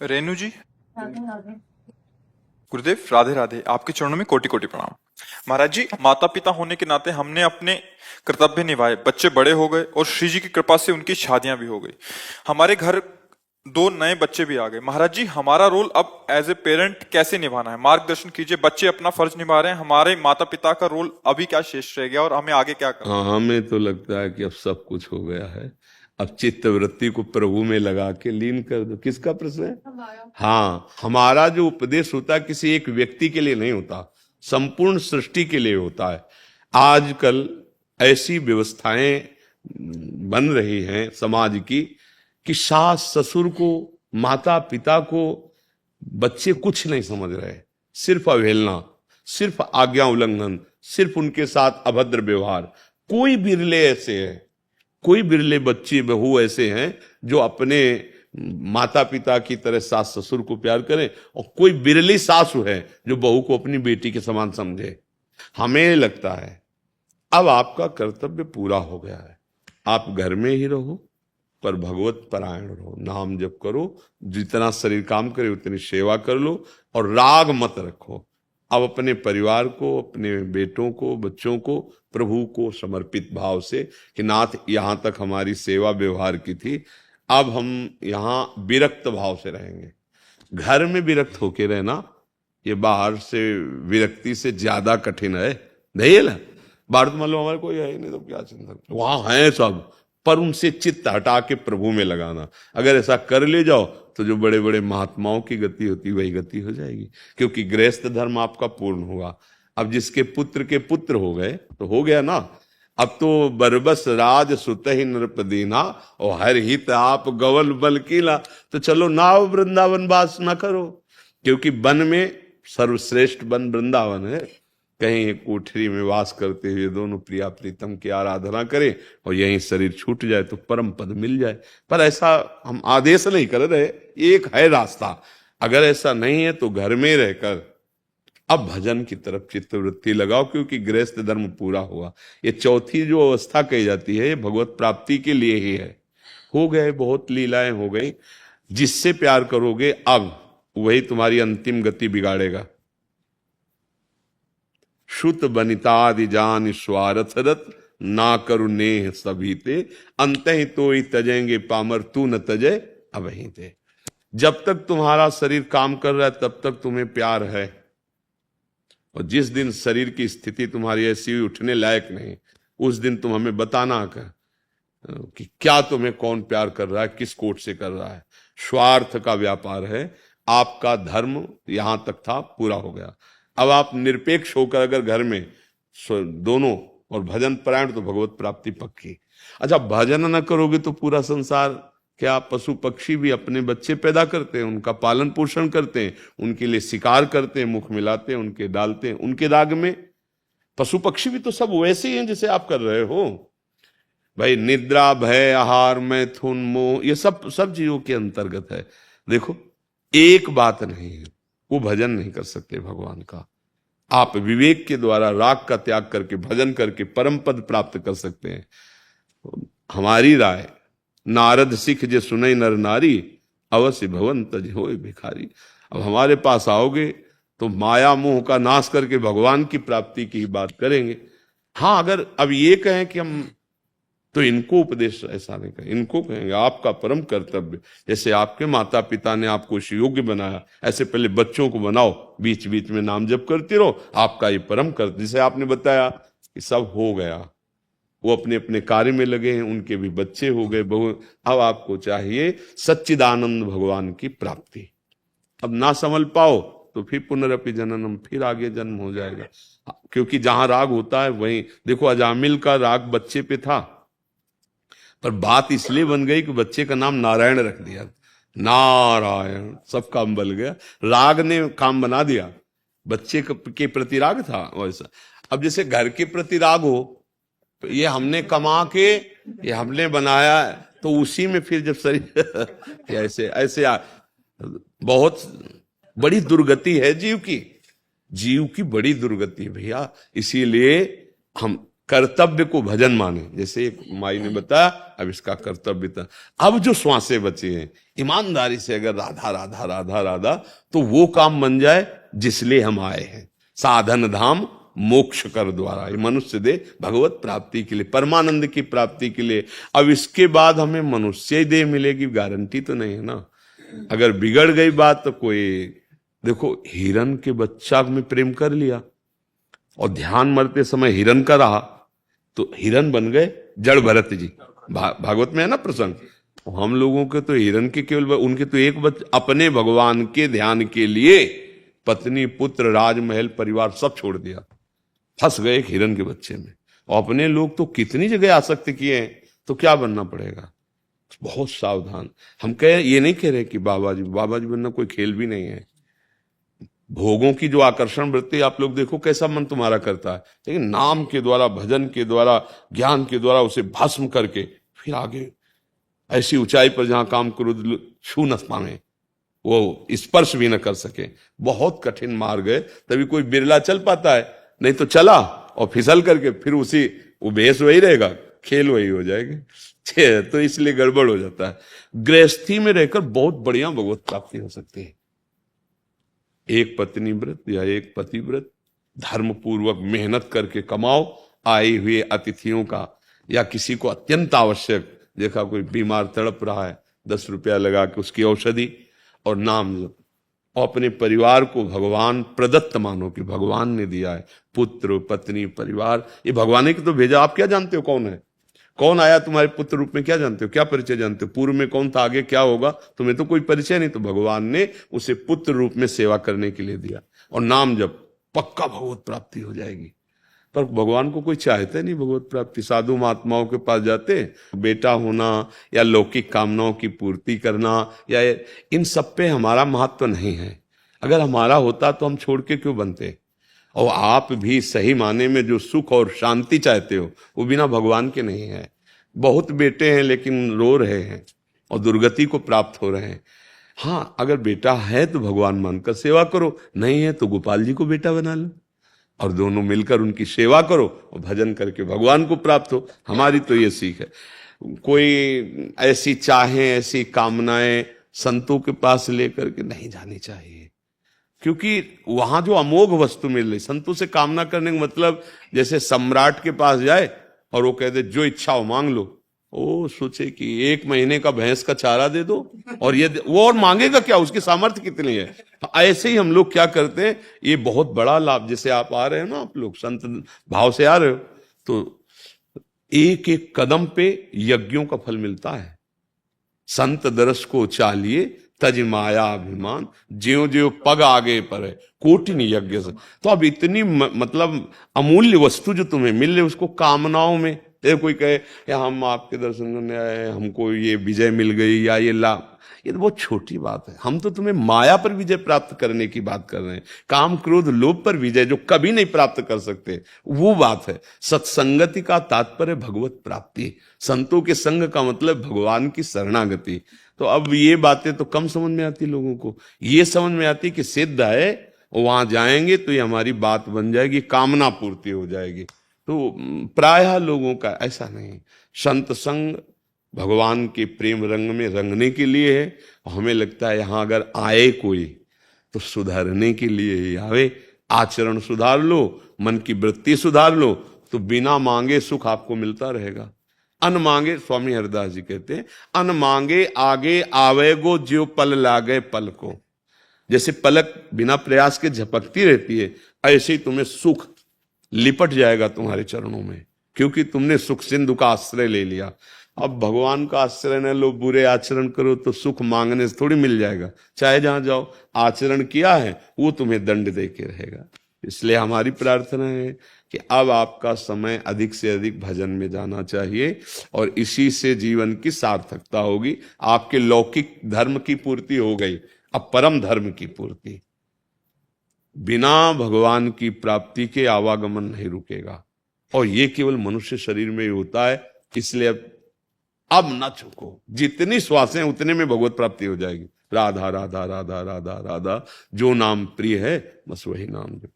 रेनू जी, गुरुदेव राधे राधे। आपके चरणों में कोटि कोटि प्रणाम। महाराज जी, माता पिता होने के नाते हमने अपने कर्तव्य निभाए, बच्चे बड़े हो गए और श्री जी की कृपा से उनकी शादियां भी हो गई। हमारे घर दो नए बच्चे भी आ गए। महाराज जी, हमारा रोल अब एज ए पेरेंट कैसे निभाना है? मार्गदर्शन कीजिए। बच्चे अपना फर्ज निभा रहे हैं, हमारे माता पिता का रोल अभी क्या शेष रह गया और हमें आगे क्या करना? हाँ, हमें तो लगता है कि अब सब कुछ हो गया है। अब चित्त वृत्ति को प्रभु में लगा के लीन कर दो। किसका प्रश्न है? हाँ, हमारा जो उपदेश होता है किसी एक व्यक्ति के लिए नहीं होता, संपूर्ण सृष्टि के लिए होता है। आजकल ऐसी व्यवस्थाएं बन रही हैं समाज की कि सास ससुर को, माता पिता को बच्चे कुछ नहीं समझ रहे। सिर्फ अवहेलना, सिर्फ आज्ञा उल्लंघन, सिर्फ उनके साथ अभद्र व्यवहार। कोई बिरले ऐसे हैं, कोई बिरले बच्चे बहू ऐसे हैं जो अपने माता पिता की तरह सास ससुर को प्यार करें, और कोई बिरली सासू है जो बहू को अपनी बेटी के समान समझे। हमें लगता है अब आपका कर्तव्य पूरा हो गया है। आप घर में ही रहो, पर भगवत परायण रहो, नाम जप करो, जितना शरीर काम करे उतनी सेवा कर लो, और राग मत रखो। अब अपने परिवार को, अपने बेटों को, बच्चों को प्रभु को समर्पित भाव से कि नाथ यहां तक हमारी सेवा व्यवहार की थी, अब हम यहाँ विरक्त भाव से रहेंगे। घर में विरक्त होके रहना ये बाहर से विरक्ति से ज्यादा कठिन है। नहीं ना, बाहर तो मान लो हमारे कोई है ही नहीं तो क्या चिंता, वहां है सब, पर उनसे चित्त हटा के प्रभु में लगाना। अगर ऐसा कर ले जाओ तो जो बड़े बड़े महात्माओं की गति होती वही गति हो जाएगी, क्योंकि गृहस्थ धर्म आपका पूर्ण होगा। अब जिसके पुत्र के पुत्र हो गए तो हो गया ना। अब तो बरबस राज सुत ही नृपदीना और हर हित आप गवल बल कीला। तो चलो नाव वृंदावन वास न करो, क्योंकि वन में सर्वश्रेष्ठ वन वृंदावन है। कहीं एक कोठरी में वास करते हुए दोनों प्रिया प्रीतम की आराधना करें और यहीं शरीर छूट जाए तो परम पद मिल जाए। पर ऐसा हम आदेश नहीं कर रहे, एक है रास्ता। अगर ऐसा नहीं है तो घर में रहकर अब भजन की तरफ चित्तवृत्ति लगाओ, क्योंकि गृहस्थ धर्म पूरा हुआ। ये चौथी जो अवस्था कही जाती है ये भगवत प्राप्ति के लिए ही है। हो गए, बहुत लीलाएं हो गई। जिससे प्यार करोगे अब वही तुम्हारी अंतिम गति बिगाड़ेगा। श्रुत बनितादि जान स्वार्थरत ना करु नेह सभी ते, अंत ही तो ही तजेंगे पामर तू न तजे अबही ते। जब तक तुम्हारा शरीर काम कर रहा है तब तक तुम्हें प्यार है, और जिस दिन शरीर की स्थिति तुम्हारी ऐसी हुई उठने लायक नहीं, उस दिन तुम हमें बताना कि क्या तुम्हें कौन प्यार कर रहा है, किस कोट से कर रहा है। स्वार्थ का व्यापार है। आपका धर्म यहां तक था, पूरा हो गया। अब आप निरपेक्ष होकर अगर घर में दोनों और भजन परायण तो भगवत प्राप्ति पक्की। अच्छा, भजन न करोगे तो पूरा संसार क्या, पशु पक्षी भी अपने बच्चे पैदा करते हैं, उनका पालन पोषण करते हैं, उनके लिए शिकार करते हैं, मुख मिलाते हैं, उनके डालते हैं उनके दाग में। पशु पक्षी भी तो सब वैसे ही हैं जैसे आप कर रहे हो भाई। निद्रा, भय, आहार, मैथुन, मोह, ये सब सब जीवों के अंतर्गत है। देखो, एक बात नहीं है, वो भजन नहीं कर सकते भगवान का। आप विवेक के द्वारा राग का त्याग करके भजन करके परम पद प्राप्त कर सकते हैं। हमारी राय, नारद सिख जे सुनई नर नारी, अवश्य भवन तज होए भिखारी। अब हमारे पास आओगे तो माया मोह का नाश करके भगवान की प्राप्ति की ही बात करेंगे। हाँ, अगर अब ये कहें कि हम, तो इनको उपदेश ऐसा नहीं कहें, इनको कहेंगे आपका परम कर्तव्य। जैसे आपके माता पिता ने आपको इस योग्य बनाया, ऐसे पहले बच्चों को बनाओ, बीच बीच में नाम जप करते रहो। आपका ये परम कर्तव्य। जैसे आपने बताया कि सब हो गया, वो अपने अपने कार्य में लगे हैं, उनके भी बच्चे हो गए, बहु। अब आपको चाहिए सच्चिदानंद भगवान की प्राप्ति। अब ना संभल पाओ तो फिर पुनरपि जननम, फिर आगे जन्म हो जाएगा। क्योंकि जहां राग होता है वहीं, देखो अजामिल का राग बच्चे पे था, पर बात इसलिए बन गई कि बच्चे का नाम नारायण रख दिया। नारायण, सब काम बल गया, राग ने काम बना दिया। बच्चे के प्रति राग था वैसा। अब जैसे घर के प्रति राग हो, तो ये हमने कमा के, ये हमने बनाया, तो उसी में फिर जब शरीर ऐसे ऐसे बहुत बड़ी दुर्गति है जीव की, जीव की बड़ी दुर्गति है भैया। इसीलिए हम कर्तव्य को भजन माने। जैसे एक माई ने बताया, अब इसका कर्तव्य था। अब जो श्वासें बची हैं, ईमानदारी से अगर राधा राधा राधा राधा, तो वो काम बन जाए जिसलिए हम आए हैं। साधन धाम मोक्ष कर द्वारा, ये मनुष्य दे भगवत प्राप्ति के लिए, परमानंद की प्राप्ति के लिए। अब इसके बाद हमें मनुष्य देह मिलेगी, गारंटी तो नहीं है ना। अगर बिगड़ गई बात तो कोई, देखो हिरन के बच्चा में प्रेम कर लिया और ध्यान मरते समय हिरन का रहा, तो हिरन बन गए जड़ भरत जी। भागवत में है ना प्रसंग। हम लोगों के तो हिरन के केवल, उनके तो एक अपने भगवान के ध्यान के लिए पत्नी पुत्र राजमहल परिवार सब छोड़ दिया, फंस गए एक हिरन के बच्चे में। और अपने लोग तो कितनी जगह आसक्त किए हैं, तो क्या बनना पड़ेगा। बहुत सावधान। हम ये नहीं कह रहे कि बाबा जी बनना कोई खेल भी नहीं है। भोगों की जो आकर्षण वृत्ति, आप लोग देखो कैसा मन तुम्हारा करता है, लेकिन नाम के द्वारा, भजन के द्वारा, ज्ञान के द्वारा उसे भस्म करके फिर आगे ऐसी ऊंचाई पर जहां काम क्रोध छू न पाए, वो स्पर्श भी न कर सके। बहुत कठिन मार्ग है, तभी कोई बिरला चल पाता है, नहीं तो चला और फिसल करके फिर उसी वो बेस वही रहेगा, खेल वही हो जाएगी। तो इसलिए गड़बड़ हो जाता है। गृहस्थी में रहकर बहुत बढ़िया भगवत प्राप्ति हो सकती है। एक पत्नी व्रत या एक पति व्रत, धर्म पूर्वक मेहनत करके कमाओ, आए हुए अतिथियों का, या किसी को अत्यंत आवश्यक, देखा कोई बीमार तड़प रहा है, 10 रुपया लगा के उसकी औषधि और नाम लो। और अपने परिवार को भगवान प्रदत्त मानो कि भगवान ने दिया है, पुत्र पत्नी परिवार, ये भगवान ने तो भेजा। आप क्या जानते हो कौन है, कौन आया तुम्हारे पुत्र रूप में, क्या जानते हो, क्या परिचय जानते हो, पूर्व में कौन था, आगे क्या होगा, तुम्हें तो कोई परिचय नहीं। तो भगवान ने उसे पुत्र रूप में सेवा करने के लिए दिया। और नाम जब पक्का भगवत प्राप्ति हो जाएगी। पर भगवान को कोई चाहते नहीं भगवत प्राप्ति। साधु महात्माओं के पास जाते, बेटा होना या लौकिक कामनाओं की पूर्ति करना, या इन सब पे हमारा महत्व नहीं है। अगर हमारा होता तो हम छोड़ के क्यों बनते। और आप भी सही माने में जो सुख और शांति चाहते हो, वो बिना भगवान के नहीं है। बहुत बेटे हैं लेकिन रो रहे हैं और दुर्गति को प्राप्त हो रहे हैं। हाँ, अगर बेटा है तो भगवान मानकर सेवा करो, नहीं है तो गोपाल जी को बेटा बना लो और दोनों मिलकर उनकी सेवा करो और भजन करके भगवान को प्राप्त हो। हमारी तो ये सीख है। कोई ऐसी चाहें, ऐसी कामनाएं संतों के पास लेकर के नहीं जानी चाहिए, क्योंकि वहां जो अमोघ वस्तु मिल रही। संतों से कामना करने का मतलब जैसे सम्राट के पास जाए और वो कह दे जो इच्छा हो मांग लो, ओ सोचे कि 1 महीने का भैंस का चारा दे दो, और ये वो और मांगेगा क्या, उसकी सामर्थ्य कितनी है। ऐसे ही हम लोग क्या करते हैं, ये बहुत बड़ा लाभ। जैसे आप आ रहे हो ना, आप लोग संत भाव से आ रहे हो, तो एक एक कदम पे यज्ञों का फल मिलता है। संत दरस को चालिए तज माया अभिमान, ज्यो ज्यो पग आगे पर है कोटिन यज्ञ से। तो अब इतनी मतलब अमूल्य वस्तु जो तुम्हें मिल रही, उसको कामनाओं में कोई कहे या हम आपके दर्शन करने आए, हमको ये विजय मिल गई या ये लाभ, ये तो बहुत छोटी बात है। हम तो तुम्हें माया पर विजय प्राप्त करने की बात कर रहे हैं। काम क्रोध लोभ पर विजय जो कभी नहीं प्राप्त कर सकते, वो बात है। सत्संगति का तात्पर्य भगवत प्राप्ति, संतों के संग का मतलब भगवान की शरणागति। तो अब ये बातें तो कम समझ में आती लोगों को। ये समझ में आती कि सिद्ध है, वहां जाएंगे तो ये हमारी बात बन जाएगी, कामना पूर्ति हो जाएगी। तो प्रायः लोगों का ऐसा नहीं। संत संग भगवान के प्रेम रंग में रंगने के लिए है। हमें लगता है यहां अगर आए कोई तो सुधारने के लिए ही आवे। आचरण सुधार लो, मन की वृत्ति सुधार लो, तो बिना मांगे सुख आपको मिलता रहेगा। अन मांगे, स्वामी हरिदास जी कहते हैं, अन मांगे आगे आवेगो ज्यो पल लागे पल को। जैसे पलक बिना प्रयास के झपकती रहती है, ऐसे ही तुम्हें सुख लिपट जाएगा तुम्हारे चरणों में, क्योंकि तुमने सुख सिंधु का आश्रय ले लिया। अब भगवान का आश्रय न लो, बुरे आचरण करो तो सुख मांगने से थोड़ी मिल जाएगा। चाहे जहां जाओ, आचरण किया है वो तुम्हें दंड दे के रहेगा। इसलिए हमारी प्रार्थना है कि अब आपका समय अधिक से अधिक भजन में जाना चाहिए, और इसी से जीवन की सार्थकता होगी। आपके लौकिक धर्म की पूर्ति हो गई, अब परम धर्म की पूर्ति। बिना भगवान की प्राप्ति के आवागमन नहीं रुकेगा, और ये केवल मनुष्य शरीर में ही होता है। इसलिए अब न चुको, जितनी श्वासें उतने में भगवत प्राप्ति हो जाएगी। राधा राधा राधा राधा राधा, जो नाम प्रिय है बस वही नाम जप।